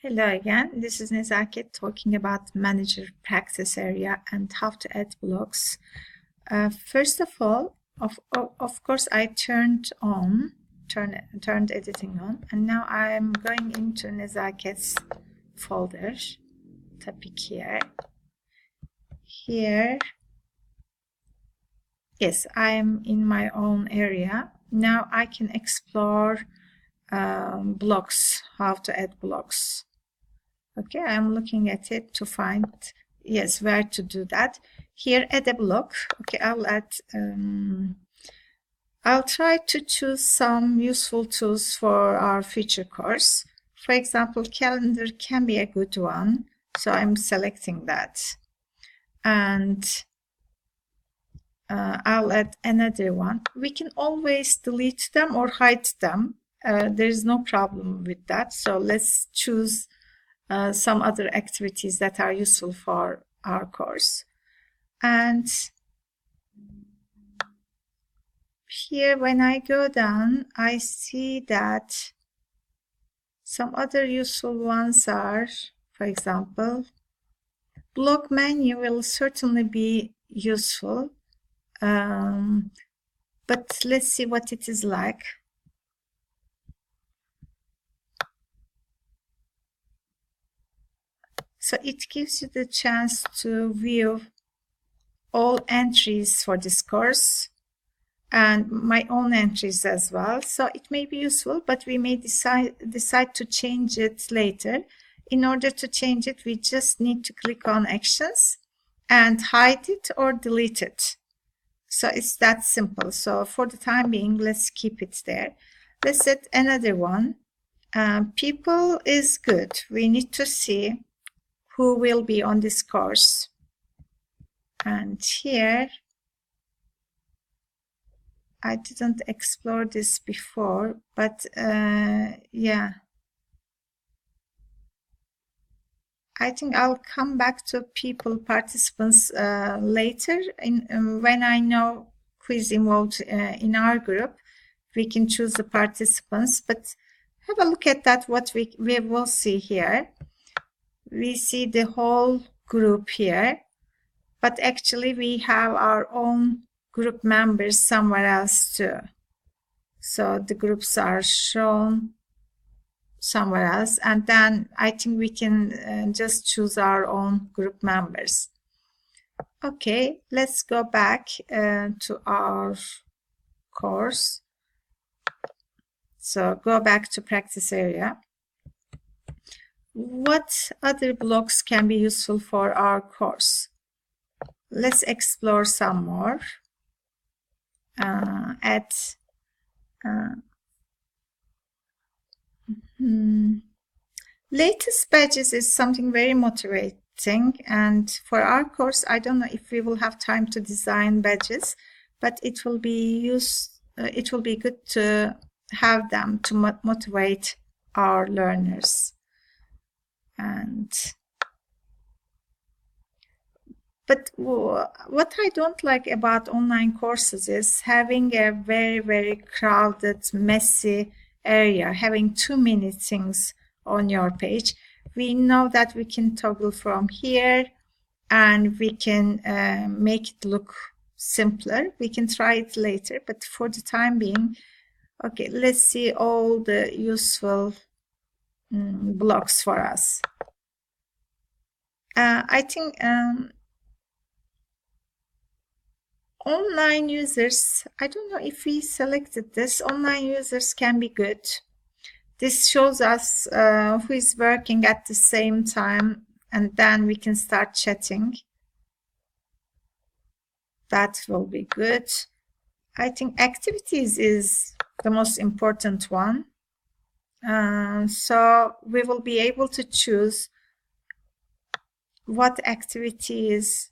Hello again. This is Nezaket talking about manager practice area and how to add blocks. First of all, of course, I turned editing on, and now I'm going into Nezaket's folder. Topic here. Here, yes, I'm in my own area. Now I can explore blocks, how to add blocks. Okay, I'm looking at it to find, yes, where to do that. Here, add a block. Okay, I'll try to choose some useful tools for our future course. For example, calendar can be a good one. So I'm selecting that. And I'll add another one. We can always delete them or hide them. There's no problem with that. So let's choose some other activities that are useful for our course. And here, when I go down, I see that some other useful ones are, for example, block menu will certainly be useful. But let's see what it is like. So it gives you the chance to view all entries for this course and my own entries as well. So it may be useful, but we may decide to change it later. In order to change it, we just need to click on actions and hide it or delete it. So it's that simple. So for the time being, let's keep it there. Let's set another one. People is good. We need to see who will be on this course. And here, I didn't explore this before, but yeah. I think I'll come back to people, participants later. When I know who is involved in our group, we can choose the participants, but have a look at that, what we will see here. We see the whole group here, but actually we have our own group members somewhere else too. So the groups are shown somewhere else, and then I think we can just choose our own group members. Okay, let's go back to our course. So go back to practice area. What other blocks can be useful for our course? Let's explore some more. Latest badges is something very motivating, and for our course, I don't know if we will have time to design badges, but it will be good to have them to motivate our learners. But what I don't like about online courses is having a very, very crowded, messy area, having too many things on your page. We know that we can toggle from here and we can make it look simpler. We can try it later, but for the time being, okay, let's see all the useful blocks for us. I think online users, I don't know if we selected this. Online users can be good. This shows us who is working at the same time, and then we can start chatting. That will be good. I think activities is the most important one. So we will be able to choose what activities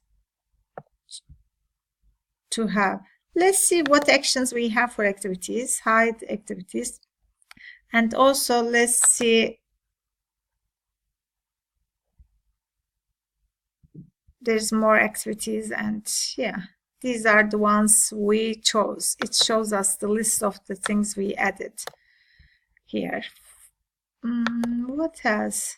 to have. Let's see what actions we have for activities, hide activities. And also let's see, there's more activities, and yeah, these are the ones we chose. It shows us the list of the things we added here. What else?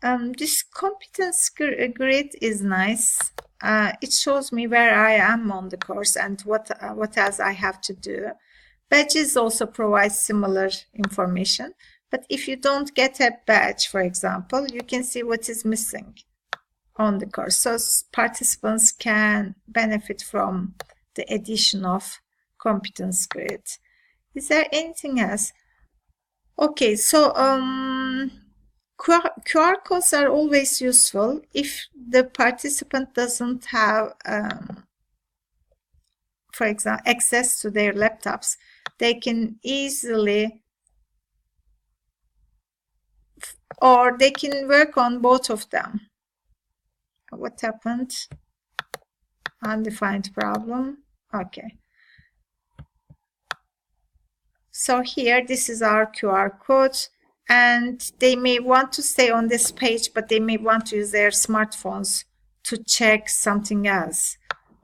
This competence grid is nice. It shows me where I am on the course and what else I have to do. Badges also provide similar information, but if you don't get a badge, for example, you can see what is missing on the course. So participants can benefit from the addition of competence grid. Is there anything else? Okay, so QR codes are always useful if the participant doesn't have, for example, access to their laptops. They can easily, or they can work on both of them. What happened? Undefined problem. Okay. So here, this is our QR code, and they may want to stay on this page, but they may want to use their smartphones to check something else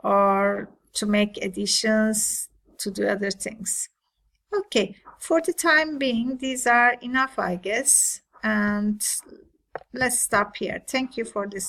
or to make additions, to do other things. Okay, for the time being, these are enough, I guess, and let's stop here. Thank you for this.